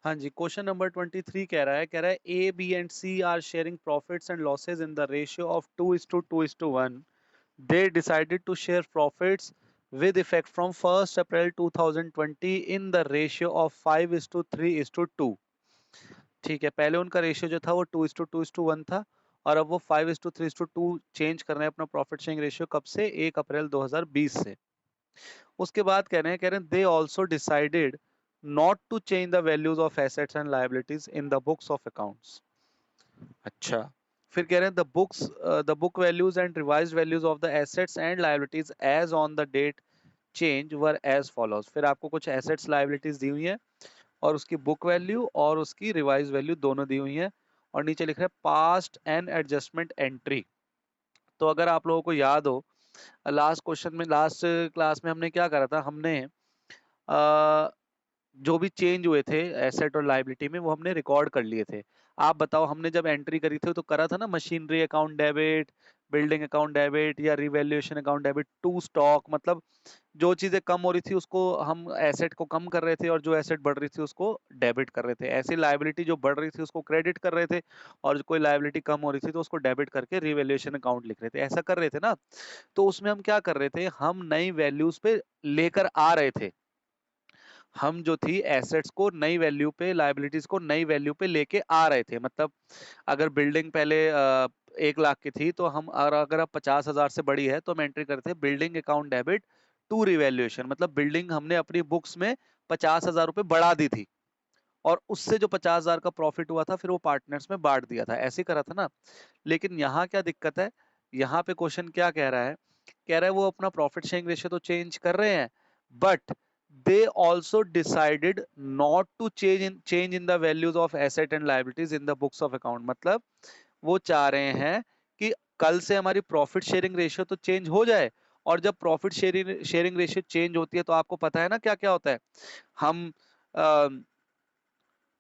हाँ जी, question number 23 कह रहा है A, B and C are sharing profits and losses in the ratio of 2:2:1. They decided to share profits with effect from 1st April 2020 in the ratio of 5:3:2. ठीक है, पहले उनका ratio जो था वो 2:2:1 था और अब वो 5:3:2 चेंज कर रहे हैं अपना प्रॉफिट शेयरिंग रेशियो कब से? 1 अप्रैल 2020 से। उसके बाद कह रहे हैं they also decided not to change the values of assets and liabilities in the books of accounts. अच्छा, फिर कह रहे हैं the book values and revised values of the assets and liabilities as on the date change were as follows. फिर आपको कुछ assets liabilities दी हुई हैं और उसकी बुक वैल्यू और उसकी रिवाइज वैल्यू दोनों दी हुई हैं और नीचे लिख रहे हैं पास्ट एंड एडजस्टमेंट एंट्री। तो अगर आप लोगों को याद हो, लास्ट क्लास में हमने क्या करा था, हमने जो भी चेंज हुए थे एसेट और लायबिलिटी में वो हमने रिकॉर्ड कर लिए थे। आप बताओ, हमने जब एंट्री करी थी तो करा था ना, machinery account debit, building account debit या revaluation account debit to stock. मतलब जो चीजें कम हो रही थी उसको हम एसेट को कम कर रहे थे और जो एसेट बढ़ रही थी उसको डेबिट कर रहे थे। ऐसी लायबिलिटी जो बढ़ रही थी उसको क्रेडिट कर रहे थे और जो कोई लायबिलिटी कम हो रही थी तो उसको डेबिट करके रिवैल्यूएशन अकाउंट लिख रहे थे। ऐसा कर रहे थे ना। तो उसमें हम क्या कर रहे थे, हम नई वैल्यूज पे लेकर आ रहे थे। हम जो थी एसेट्स को नई वैल्यू पे, लायबिलिटीज को नई वैल्यू पे लेके आ रहे थे। मतलब अगर बिल्डिंग पहले 1 लाख की थी तो हम, और अगर अब 50,000 से बड़ी है तो हम एंट्री करते हैं building account debit to revaluation. मतलब बिल्डिंग हमने अपनी बुक्स में 50,000 रुपए बढ़ा दी थी और उससे जो 50,000 का प्रॉफिट हुआ था फिर वो पार्टनर्स में बांट दिया था। ऐसे ही करा था ना। लेकिन यहाँ क्या दिक्कत है, यहाँ पे क्वेश्चन क्या कह रहा है वो अपना प्रॉफिट शेयरिंग रेशियो तो चेंज कर रहे हैं but they also decided not to change in the values of asset and liabilities in the books of account. मतलब वो चाह रहे हैं कि कल से हमारी प्रॉफिट शेयरिंग रेशियो तो चेंज हो जाए। और जब profit sharing sharing ratio change होती है तो आपको पता है ना क्या क्या होता है। हम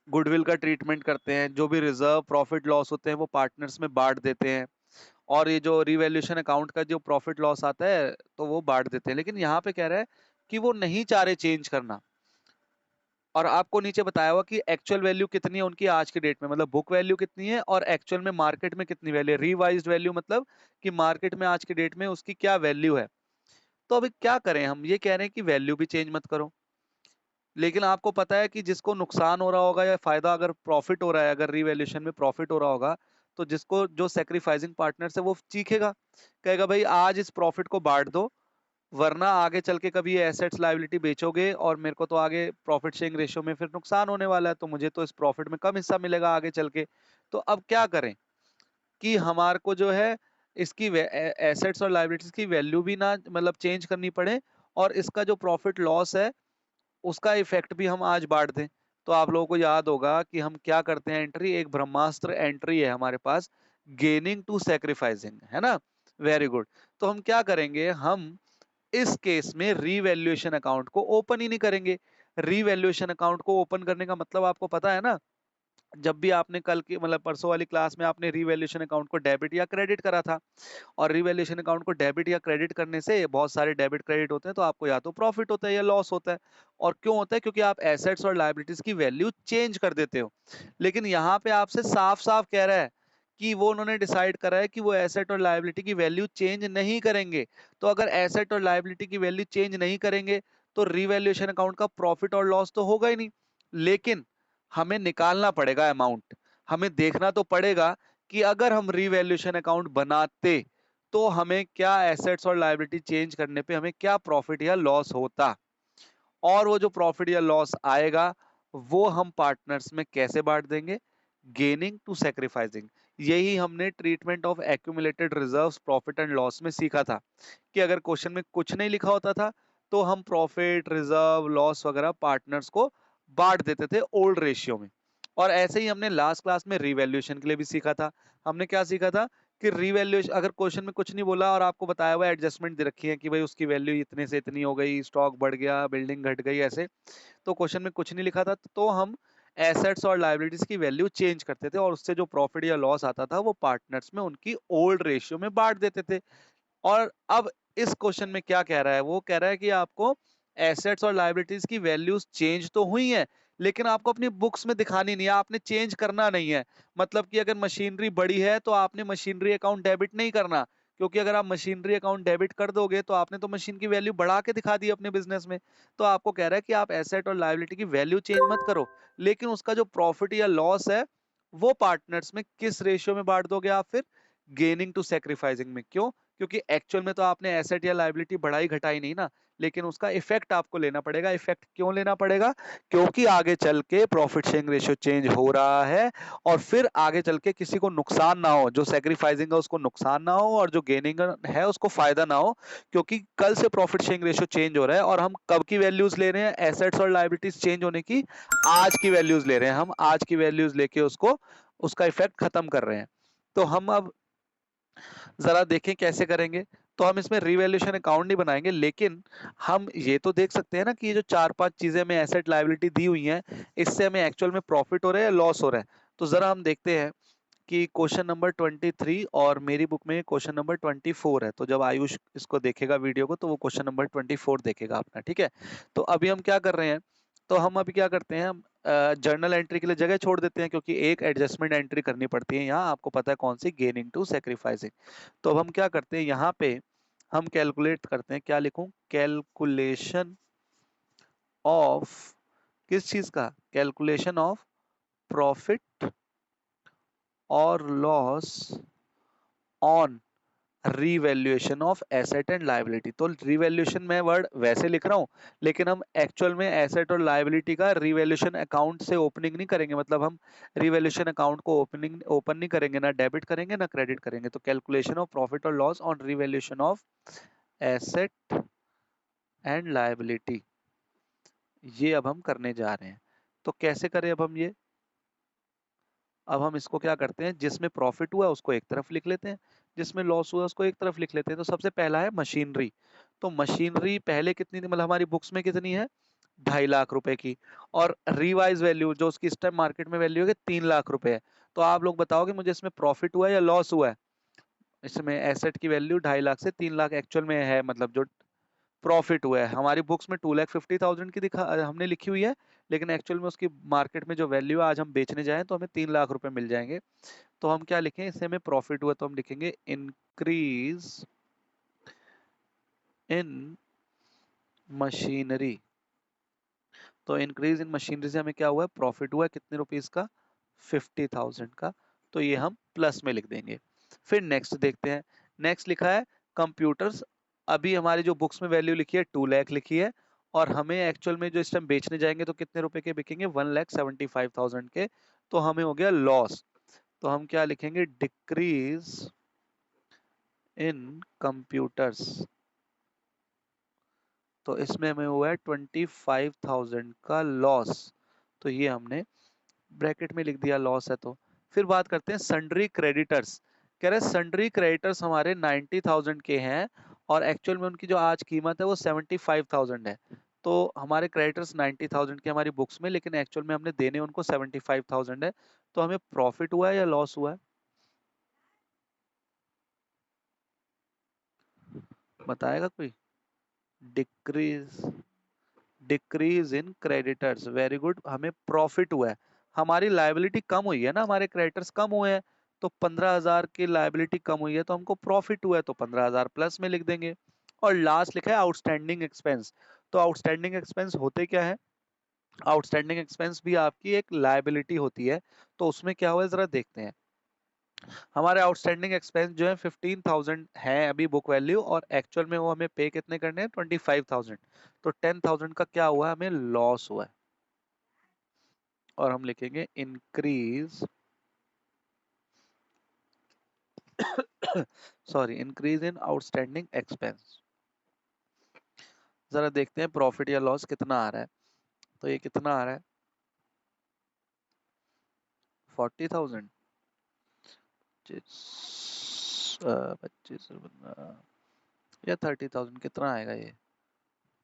गुडविल का ट्रीटमेंट करते हैं, जो भी रिजर्व प्रॉफिट लॉस होते हैं वो पार्टनर्स में बांट देते हैं और ये जो रिवैल्यूएशन अकाउंट का जो प्रॉफिट लॉस आता है तो वो बांट देते हैं। लेकिन यहाँ पे कह रहा है कि वो नहीं चाह रहे चेंज करना। और आपको नीचे बताया हुआ कि एक्चुअल वैल्यू कितनी है उनकी आज की डेट में, मतलब बुक वैल्यू कितनी है और एक्चुअल में मार्केट में कितनी वैल्यू है। रिवाइज्ड वैल्यू मतलब कि मार्केट में आज की डेट में उसकी क्या वैल्यू है। तो अभी क्या करें, हम ये कह रहे हैं कि वैल्यू भी चेंज मत करो। लेकिन आपको पता है कि जिसको नुकसान हो रहा होगा या फायदा, अगर प्रॉफिट हो रहा है, अगर रिवैल्यूएशन में प्रॉफिट हो रहा होगा तो जिसको जो सेक्रीफाइसिंग पार्टनर है वो चीखेगा, कहेगा भाई आज इस प्रॉफिट को बांट दो वरना आगे चल के कभी ये एसेट्स लायबिलिटी बेचोगे और मेरे को तो आगे प्रॉफिट शेयरिंग रेशियो में फिर नुकसान होने वाला है तो मुझे तो इस प्रॉफिट में कम हिस्सा मिलेगा आगे चल के। तो अब क्या करें कि हमारे को जो है इसकी एसेट्स और लायबिलिटीज की वैल्यू भी ना मतलब चेंज करनी पड़े और इसका जो प्रॉफिट लॉस है उसका इफेक्ट भी हम आज बांट दें। तो आप लोगों को याद होगा कि हम क्या करते हैं, एंट्री एक ब्रह्मास्त्र एंट्री है हमारे पास, गेनिंग टू सैक्रिफाइसिंग, है ना। Very good. तो हम क्या करेंगे, हम इस केस में रीवैल्यूएशन अकाउंट को ओपन ही नहीं करेंगे। रीवैल्यूएशन अकाउंट को ओपन करने का मतलब आपको पता है ना, जब भी आपने कल की मतलब परसों वाली क्लास में आपने रीवैल्यूएशन अकाउंट को डेबिट या क्रेडिट करा था और रिवैल्यूएशन अकाउंट को डेबिट या क्रेडिट करने से बहुत सारे डेबिट क्रेडिट होते हैं तो आपको या तो प्रॉफिट होता है या लॉस होता है। और क्यों होता है, क्योंकि आप एसेट्स और लायबिलिटीज की वैल्यू चेंज कर देते हो। लेकिन यहाँ पे आपसे साफ साफ कह रहा है कि वो उन्होंने डिसाइड करा है कि वो एसेट और लायबिलिटी की वैल्यू चेंज नहीं करेंगे। तो अगर एसेट और लायबिलिटी की वैल्यू चेंज नहीं करेंगे तो रिवैल्यूएशन अकाउंट का प्रॉफिट और लॉस तो होगा ही नहीं। लेकिन हमें निकालना पड़ेगा अमाउंट। हमें देखना तो पड़ेगा कि अगर हम रिवैल्यूएशन अकाउंट बनाते तो हमें क्या एसेट्स और लायबिलिटी चेंज करने पे हमें क्या प्रॉफिट या लॉस होता और वो जो प्रॉफिट या लॉस आएगा वो हम पार्टनर्स में कैसे बांट देंगे, गेनिंग टू सैक्रिफाइसिंग। यही हमने treatment of accumulated reserves profit and loss में सीखा था कि अगर क्वेश्चन में कुछ नहीं लिखा होता था तो हम प्रॉफिट रिजर्व लॉस वगैरह पार्टनर्स को बांट देते थे ओल्ड रेशियो में। और ऐसे ही हमने लास्ट क्लास में रिवैल्यूएशन के लिए भी सीखा था। हमने क्या सीखा था कि रिवैल्यूएशन, अगर क्वेश्चन में कुछ नहीं बोला और आपको बताया हुआ एडजस्टमेंट दे रखी है कि भाई उसकी वैल्यू इतने से इतनी हो गई, स्टॉक बढ़ गया, बिल्डिंग घट गई, ऐसे, तो क्वेश्चन में कुछ नहीं लिखा था तो हम एसेट्स और लायबिलिटीज की वैल्यू चेंज करते थे और उससे जो प्रॉफिट या लॉस आता था वो पार्टनर्स में उनकी ओल्ड रेशियो में बांट देते थे। और अब इस क्वेश्चन में क्या कह रहा है, वो कह रहा है कि आपको एसेट्स और लायबिलिटीज की वैल्यूज चेंज तो हुई हैं लेकिन आपको अपनी बुक्स में दिखानी नहीं है, आपने चेंज करना नहीं है। मतलब कि अगर मशीनरी बड़ी है तो आपने मशीनरी अकाउंट डेबिट नहीं करना, क्योंकि अगर आप मशीनरी अकाउंट डेबिट कर दोगे तो आपने तो मशीन की वैल्यू बढ़ा के दिखा दी अपने बिजनेस में। तो आपको कह रहा है कि आप एसेट और लायबिलिटी की वैल्यू चेंज मत करो, लेकिन उसका जो प्रॉफिट या लॉस है वो पार्टनर्स में किस रेशियो में बांट दोगे आप फिर? गेनिंग टू सैक्रिफाइसिंग में। क्यों? क्योंकि एक्चुअल में तो आपने एसेट या लायबिलिटी बढ़ाई घटाई नहीं ना, लेकिन उसका इफेक्ट आपको लेना पड़ेगा। इफेक्ट क्यों लेना पड़ेगा? क्योंकि आगे चल के प्रॉफिट शेयरिंग रेशियो चेंज हो रहा है, और फिर आगे चल के किसी को नुकसान ना हो, जो सैक्रिफाइसिंग है उसको नुकसान ना हो और जो गेनिंग है उसको फायदा ना हो। क्योंकि कल से प्रॉफिट शेयरिंग रेशियो चेंज हो रहा है, और हम कब की वैल्यूज ले रहे हैं एसेट्स और लायबिलिटीज चेंज होने की? आज की वैल्यूज ले रहे हैं हम, आज की वैल्यूज लेके उसको, उसका इफेक्ट खत्म कर रहे हैं। तो हम अब जरा देखें कैसे करेंगे। तो हम इसमें रिवैल्यूएशन अकाउंट नहीं बनाएंगे, लेकिन हम ये तो देख सकते हैं ना कि ये जो 4-5 चीजें हमें एसेट लायबिलिटी दी हुई हैं, इससे हमें एक्चुअल में प्रॉफिट हो रहा है या लॉस हो रहा है। तो जरा हम देखते हैं कि क्वेश्चन नंबर 23 और मेरी बुक में क्वेश्चन नंबर 24 है। तो जब आयुष इसको देखेगा वीडियो को, तो वो क्वेश्चन नंबर 24 देखेगा अपना, ठीक है। तो अभी हम क्या कर रहे हैं, तो हम अभी क्या करते हैं, हम जर्नल एंट्री के लिए जगह छोड़ देते हैं, क्योंकि एक एडजस्टमेंट एंट्री करनी पड़ती है यहाँ, आपको पता है कौन सी, गेनिंग टू सेक्रीफाइसिंग। तो अब हम क्या करते हैं, यहाँ पे हम कैलकुलेट करते हैं, क्या लिखूं, कैलकुलेशन ऑफ, किस चीज का, कैलकुलेशन ऑफ प्रॉफिट और loss on revaluation of asset and liability. तो रिवैल्यूएशन में वर्ड वैसे लिख रहा हूं, लेकिन हम एक्चुअल में एसेट और लायबिलिटी का रिवैल्यूएशन अकाउंट से ओपनिंग नहीं करेंगे। मतलब हम रिवैल्यूएशन अकाउंट को ओपन नहीं करेंगे, ना डेबिट करेंगे ना क्रेडिट करेंगे। तो कैलकुलेशन ऑफ प्रॉफिट और loss on revaluation of asset and liability, ये अब हम करने जा रहे हैं। तो कैसे करें अब हम ये, अब हम इसको क्या करते हैं, जिसमें प्रॉफिट हुआ उसको एक तरफ लिख लेते हैं, जिसमें लॉस हुआ उसको एक तरफ लिख लेते हैं। तो सबसे पहला है मशीनरी। तो मशीनरी पहले कितनी थी, मतलब हमारी बुक्स में कितनी है, 2.5 लाख रुपए की, और रिवाइज वैल्यू जो उसकी इस टाइम मार्केट में वैल्यू है 3 लाख रुपए है। तो आप लोग बताओगे मुझे इसमें प्रॉफिट हुआ है या लॉस हुआ है? इसमें एसेट की वैल्यू 2.5 लाख से 3 लाख एक्चुअल में है, मतलब जो प्रॉफिट हुआ है हमारी बुक्स में 2,50,000 की दिखा हमने लिखी हुई है, लेकिन एक्चुअल में उसकी मार्केट में जो वैल्यू है आज हम बेचने जाएं तो हमें 3 लाख रुपए मिल जाएंगे। तो हम क्या लिखें, इससे हमें प्रॉफिट हुआ तो हम लिखेंगे इंक्रीज इन मशीनरी। तो इंक्रीज इन मशीनरी से हमें क्या हुआ है, प्रॉफिट हुआ है कितने रुपीस का, 50,000 का। तो ये हम प्लस में लिख देंगे। फिर नेक्स्ट देखते हैं, नेक्स्ट लिखा है कंप्यूटर्स। अभी हमारी जो बुक्स में वैल्यू लिखी है 2 लाख लिखी है, और हमें एक्चुअल में जो इस टाइम बेचने जाएंगे तो कितने रुपए के बिकेंगे, 1,75,000 के। तो हमें हो गया लॉस। तो हम क्या लिखेंगे, डिक्रीज इन कंप्यूटर्स। तो इसमें हमें हुआ है 25,000 का लॉस। तो ये हमने ब्रैकेट में लिख दिया, लॉस है तो। फिर बात करते हैं सन्ड्री क्रेडिटर्स। कह रहे हैं सन्ड्री क्रेडिटर्स हमारे 90,000 के हैं, और एक्चुअल में उनकी जो आज कीमत है वो 75,000 है। तो हमारे क्रेडिटर्स 90,000 के हमारी बुक्स में, लेकिन एक्चुअल में हमने देने उनको 75,000 है। तो हमें प्रॉफिट हुआ है या लॉस हुआ है, बताएगा कोई? Decrease, decrease in creditors, very good, हमें प्रॉफिट हुआ है। हमारी लायबिलिटी कम हुई है ना, हमारे क्रेडिटर्स कम हुए हैं, तो 15,000 की लायबिलिटी कम हुई है तो हमको प्रॉफिट हुआ है, तो 15,000 प्लस में लिख देंगे। और लास्ट लिखा है आउटस्टैंडिंग एक्सपेंस। तो आउटस्टैंडिंग एक्सपेंस होते क्या है, आउटस्टैंडिंग एक्सपेंस भी आपकी एक लायबिलिटी होती है। तो उसमें क्या हुआ है जरा देखते हैं। हमारे आउटस्टैंडिंग एक्सपेंस जो है 15,000 है अभी बुक वैल्यू, और एक्चुअल में वो हमें पे कितने करने हैं, 25,000। तो 10,000 का क्या हुआ है, हमें लॉस हुआ है। और हम लिखेंगे increase sorry, increase in outstanding expense. जरा देखते हैं प्रॉफिट या लॉस कितना आ रहा है। तो ये कितना आ रहा है, 40,000, 25 या 30,000, कितना आएगा ये,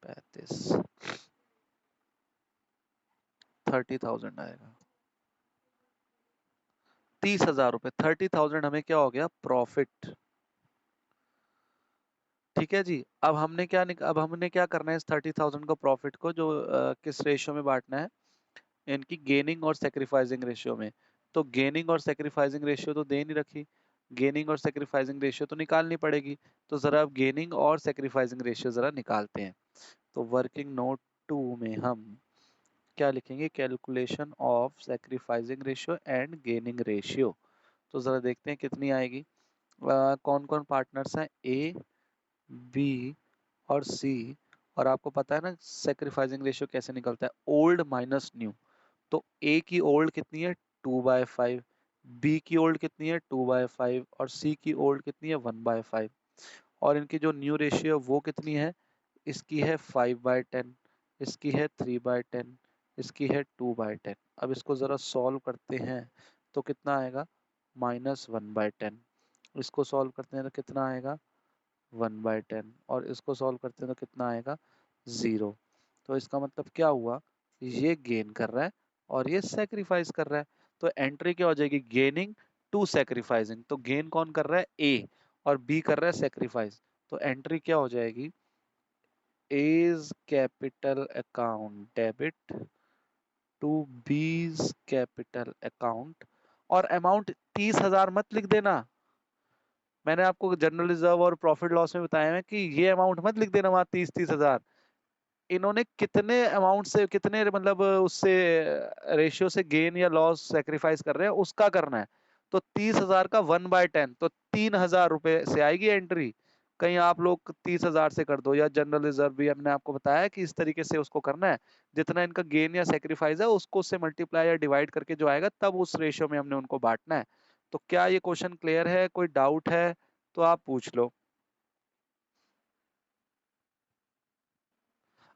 35, 30,000 आएगा, 30,000 रुपए। 30,000 हमें क्या हो गया, प्रॉफिट। ठीक है जी। अब हमने क्या करना है इस 30,000 को, प्रॉफिट को जो किस रेशियो में बांटना है, इनकी गेनिंग और सेक्रीफाइसिंग रेशियो में। तो गेनिंग और सेक्रीफाइसिंग रेशियो तो दे नहीं रखी, गेनिंग और सेक्रीफाइसिंग रेशियो तो निकालनी पड़ेगी। तो जरा अब गेनिंग और सेक्रीफाइसिंग रेशियो जरा निकालते हैं। तो वर्किंग नोट 2 में हम क्या लिखेंगे, calculation of sacrificing ratio and gaining ratio. तो जरा देखते हैं कितनी आएगी। कौन कौन पार्टनर्स हैं, ए, बी और सी। और आपको पता है ना सेक्रीफाइसिंग रेशियो कैसे निकलता है, ओल्ड माइनस न्यू। तो ए की ओल्ड कितनी है 2/5, बी की ओल्ड कितनी है 2/5 और सी की ओल्ड कितनी है 1/5। और इनकी जो न्यू रेशियो वो कितनी है, इसकी है 5/10, इसकी है 3/10, इसकी है 2/10। अब इसको जरा सॉल्व करते हैं तो कितना आएगा, -1/10। इसको सॉल्व करते हैं तो कितना आएगा 1/10 और इसको सॉल्व करते हैं तो कितना आएगा 0। तो इसका मतलब क्या हुआ, ये गेन कर रहा है और ये सेक्रीफाइस कर रहा है। तो एंट्री क्या हो जाएगी, गेनिंग टू सेक्रीफाइसिंग। तो गेन कौन कर रहा है, ए, और बी कर रहा है सेक्रीफाइस। तो एंट्री क्या हो जाएगी, A's capital account debit to B's capital account. और अमाउंट 30,000 मत लिख देना, मैंने आपको जनरल रिजर्व और प्रॉफिट लॉस में बताया है कि ये अमाउंट मत लिख देना वहां 30,000। इन्होंने कितने अमाउंट से, कितने मतलब उससे रेशियो से गेन या लॉस सेक्रीफाइस कर रहे हैं उसका करना है। तो 30,000 का 1/10 तो 3,000 रुपए से आएगी एंट्री। कहीं आप लोग 30,000 से कर दो, या जनरल रिजर्व भी हमने आपको बताया कि इस तरीके से उसको करना है, जितना इनका गेन या सेक्रीफाइस है उसको उससे मल्टीप्लाई या डिवाइड करके जो आएगा तब उस रेशियो में हमने उनको बांटना है। तो क्या ये क्वेश्चन क्लियर है, कोई डाउट है तो आप पूछ लो।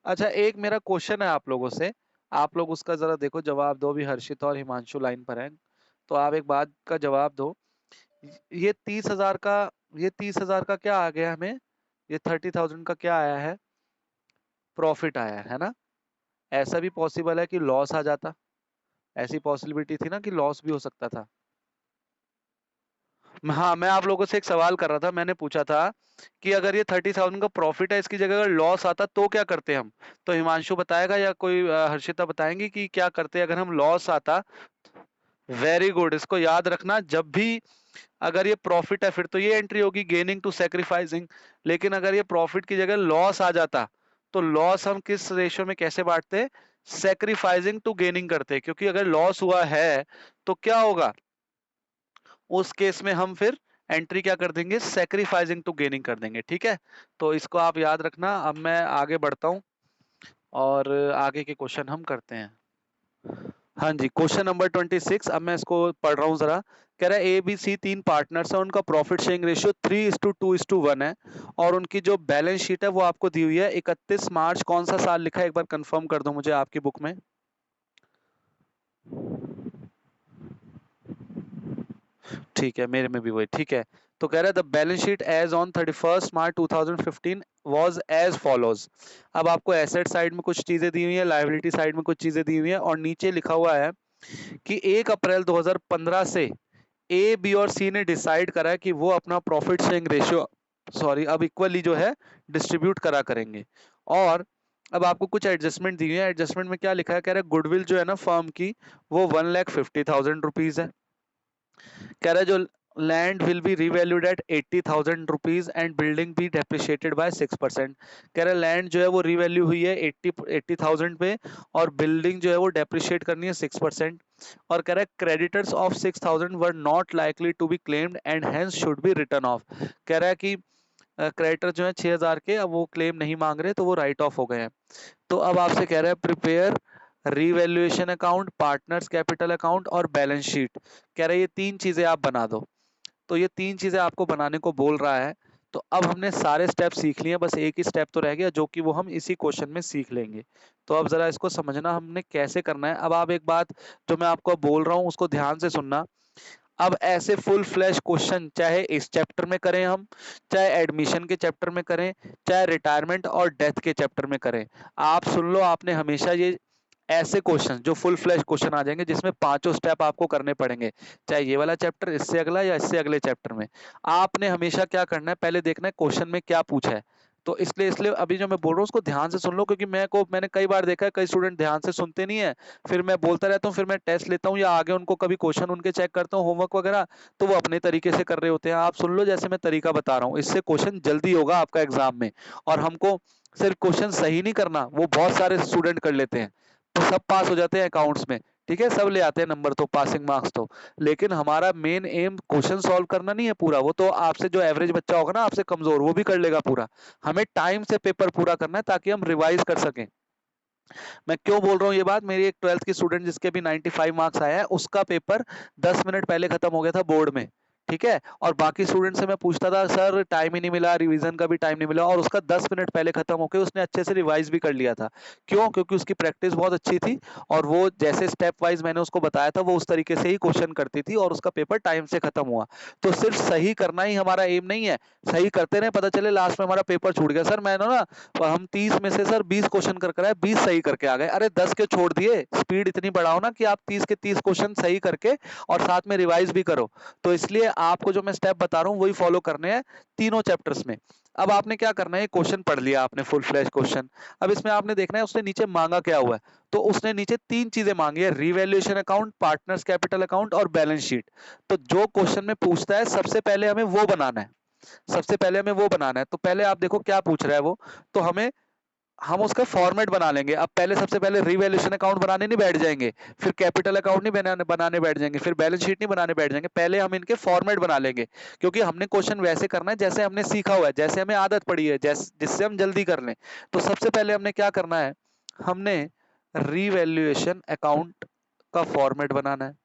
अच्छा, एक मेरा क्वेश्चन है आप लोगों से, आप लोग उसका जरा देखो, जवाब दो। भी हर्षित और हिमांशु लाइन पर हैं, तो आप एक बात का जवाब दो। ये 30,000 का, ये 30,000 का क्या आ गया हमें, ये 30,000 का क्या आया है, प्रॉफिट आया है ना। ऐसा भी पॉसिबल है कि लॉस आ जाता, ऐसी पॉसिबिलिटी थी ना कि लॉस भी हो सकता था। हाँ, मैं आप लोगों से एक सवाल कर रहा था, मैंने पूछा था कि अगर ये 30,000 का प्रॉफिट है, इसकी जगह अगर लॉस आता तो क्या करते हम। तो हिमांशु बताएगा या कोई हर्षिता बताएंगी कि क्या करते अगर हम लॉस आता। वेरी गुड, इसको याद रखना, जब भी अगर ये प्रॉफिट है फिर तो ये एंट्री होगी गेनिंग टू सेक्रीफाइसिंग। लेकिन अगर ये प्रॉफिट की जगह लॉस आ जाता तो लॉस हम किस रेशियो में कैसे बांटते, सेक्रीफाइसिंग टू गेनिंग करते। क्योंकि अगर लॉस हुआ है तो क्या होगा, उस केस में हम फिर एंट्री क्या कर देंगे, सेक्रीफाइसिंग टू गेनिंग कर देंगे। ठीक है, तो इसको आप याद रखना। अब मैं आगे बढ़ता हूं और आगे के क्वेश्चन हम करते हैं। हाँ जी, क्वेश्चन नंबर 26, अब मैं इसको पढ़ रहा हूँ जरा। कह रहा है ए बी सी तीन पार्टनर्स है, उनका प्रॉफिट शेयरिंग रेशियो 3:2:1 है और उनकी जो बैलेंस शीट है वो आपको दी हुई है। 31 मार्च कौन सा साल लिखा है, एक बार कंफर्म कर दो मुझे आपकी बुक में। ठीक है, मेरे में भी वही ठीक है। तो कह रहा है the balance sheet as on 31 March 2015 was as follows. अब आपको एसेट साइड में कुछ चीजें दी हुई है, लायबिलिटी साइड में कुछ चीजें दी हुई है, और नीचे लिखा हुआ है कि 1 अप्रैल 2015 से ए बी और सी ने डिसाइड करा कि वो अपना प्रॉफिट शेयरिंग रेशियो, सॉरी, अब इक्वली जो है डिस्ट्रीब्यूट करा करेंगे। और अब आपको कुछ एडजस्टमेंट दी हुई है। एडजस्टमेंट में क्या लिखा है, कह रहा है गुडविल जो है ना फर्म की वो 1,50,000 रुपीज है। कह रहा है जो land will be revalued at 80,000 rupees and building be depreciated by 6%। कह रहा है लैंड जो है वो रिवैल्यू हुई है 80,000 पे और बिल्डिंग जो है वो डेप्रिशिएट करनी है 6%। और कह रहा है creditors of 6,000 were not likely to be claimed and hence should be written off. कह रहा है कि क्रेडिटर जो है 6,000 के, अब वो क्लेम नहीं मांग रहे तो वो राइट ऑफ हो गए हैं। तो अब आपसे कह रहा है prepare revaluation account, partners capital account और बैलेंस शीट। कह रहा है ये तीन चीजें आप बना दो। तो ये तीन चीजें आपको बनाने को बोल रहा है। तो अब हमने सारे स्टेप सीख लिए, बस एक ही स्टेप तो रह गया जो कि वो हम इसी क्वेश्चन में सीख लेंगे। तो अब जरा इसको समझना हमने कैसे करना है। अब आप एक बात जो मैं आपको बोल रहा हूँ उसको ध्यान से सुनना। अब ऐसे फुल फ्लैश क्वेश्चन चाहे इस चैप्टर में करें हम, चाहे एडमिशन के चैप्टर में करें, चाहे रिटायरमेंट और डेथ के चैप्टर में करें, आप सुन लो, आपने हमेशा ये ऐसे क्वेश्चन जो फुल फ्लैश क्वेश्चन आ जाएंगे जिसमें पांचों स्टेप आपको करने पड़ेंगे, चाहे ये वाला चैप्टर, इससे अगला या इससे अगले चैप्टर में, आपने हमेशा क्या करना है, पहले देखना है क्वेश्चन में क्या पूछा है। तो इसलिए अभी जो मैं बोल रहा हूँ उसको ध्यान से सुन लो, क्योंकि मैंने कई बार देखा है कई स्टूडेंट ध्यान से सुनते नहीं है, फिर मैं बोलता रहता हूँ, फिर मैं टेस्ट लेता हूँ या आगे उनको कभी क्वेश्चन उनके चेक करता हूँ होमवर्क वगैरह, तो वो अपने तरीके से कर रहे होते हैं। आप सुन लो जैसे मैं तरीका बता रहा हूँ, इससे क्वेश्चन जल्दी होगा आपका एग्जाम में। और हमको सिर्फ क्वेश्चन सही नहीं करना, वो बहुत सारे स्टूडेंट कर लेते हैं तो सब पास हो जाते हैं अकाउंट्स में, ठीक है, सब ले आते हैं नंबर, तो पासिंग मार्क्स तो। लेकिन हमारा मेन एम क्वेश्चन सॉल्व करना नहीं है पूरा, वो तो आपसे जो एवरेज बच्चा होगा ना आपसे कमजोर, वो भी कर लेगा पूरा। हमें टाइम से पेपर पूरा करना है ताकि हम रिवाइज कर सकें। मैं क्यों बोल रहा हूँ ये बात, मेरी एक 12th की स्टूडेंट जिसके भी 95 मार्क्स आया है, उसका पेपर 10 मिनट पहले खत्म हो गया था बोर्ड में, ठीक है। और बाकी स्टूडेंट से मैं पूछता था, सर टाइम ही नहीं मिला, रिवीजन का भी टाइम नहीं मिला, और उसका 10 मिनट पहले खत्म होकर उसने अच्छे से रिवाइज भी कर लिया था। क्यों? क्योंकि उसकी प्रैक्टिस बहुत अच्छी थी, और वो जैसे स्टेप वाइज मैंने उसको बताया था वो उस तरीके से ही क्वेश्चन करती थी, और उसका पेपर टाइम से खत्म हुआ। तो सिर्फ सही करना ही हमारा एम नहीं है, सही करते रहे, पता चले लास्ट में हमारा पेपर छूट गया, सर मैंने ना, हम 30 में से सर 20 क्वेश्चन कर आए, 20 सही करके आ गए, अरे 10 के छोड़ दिए। स्पीड इतनी बढ़ाओ ना कि आप 30 के 30 क्वेश्चन सही करके और साथ में रिवाइज भी करो। तो इसलिए आपको जो मैं स्टेप बता रहा हूँ वही फॉलो करने हैं तीनों चैप्टर्स में। अब आपने क्या करना है, क्वेश्चन पढ़ लिया आपने, फुल फ्लैश क्वेश्चन। अब इसमें आपने देखना है उसने नीचे मांगा क्या हुआ है। तो उसने नीचे 3 चीजें मांगी है, revaluation account, partners capital account और बैलेंस शीट। तो जो क्वेश्चन में पूछता है सबसे पहले हमें वो बनाना है, सबसे पहले हमें वो बनाना है। तो पहले आप देखो क्या पूछ रहा है वो, तो हम उसका फॉर्मेट बना लेंगे। अब पहले सबसे पहले रिवैल्यूएशन अकाउंट बनाने नहीं बैठ जाएंगे, फिर कैपिटल अकाउंट नहीं बनाने बैठ जाएंगे, फिर बैलेंस शीट नहीं बनाने बैठ जाएंगे, पहले हम इनके फॉर्मेट बना लेंगे। क्योंकि हमने क्वेश्चन वैसे करना है जैसे हमने सीखा हुआ है, जैसे हमें आदत पड़ी है, जिससे हम जल्दी कर लें। तो सबसे पहले हमने क्या करना है, हमने रिवैल्यूएशन अकाउंट का फॉर्मेट बनाना है।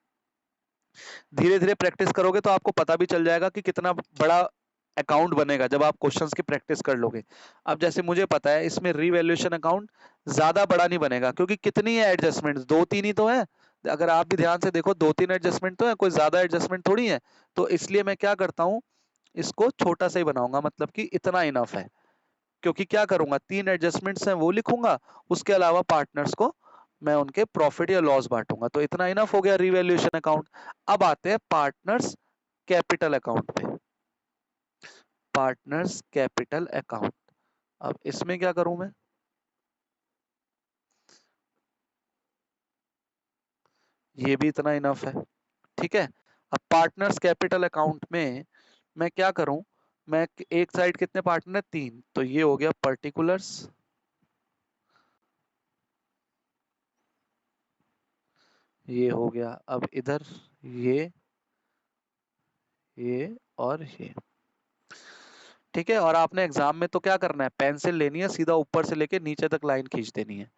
धीरे धीरे प्रैक्टिस करोगे तो आपको पता भी चल जाएगा कि कितना बड़ा अकाउंट बनेगा जब आप क्वेश्चंस की प्रैक्टिस कर लोगे। अब जैसे मुझे पता है इसमें रिवैल्यूएशन अकाउंट ज्यादा बड़ा नहीं बनेगा, क्योंकि कितनी है एडजस्टमेंट्स, 2-3 ही तो है। अगर आप भी ध्यान से देखो 2-3 एडजस्टमेंट तो है, कोई ज्यादा एडजस्टमेंट थोड़ी है। तो इसलिए मैं क्या करता हूँ, इसको छोटा सा ही बनाऊंगा, मतलब कि इतना इनफ है। क्योंकि क्या करूंगा, 3 एडजस्टमेंट्स हैं वो लिखूंगा, उसके अलावा पार्टनर्स को मैं उनके प्रॉफिट या लॉस बांटूंगा, तो इतना इनफ हो गया रिवैल्यूएशन अकाउंट। अब आते हैं पार्टनर्स कैपिटल अकाउंट पे। पार्टनर्स कैपिटल अकाउंट, अब इसमें क्या करूं मैं, ये भी इतना इनफ है, ठीक है। अब पार्टनर्स कैपिटल अकाउंट में मैं क्या करूं, मैं एक साइड कितने पार्टनर है, 3, तो ये हो गया पर्टिकुलर्स, ये हो गया, अब इधर ये और ये, ठीक है। और आपने एग्जाम में तो क्या करना है, पेंसिल लेनी है, सीधा ऊपर से लेके नीचे तक लाइन खींच देनी है।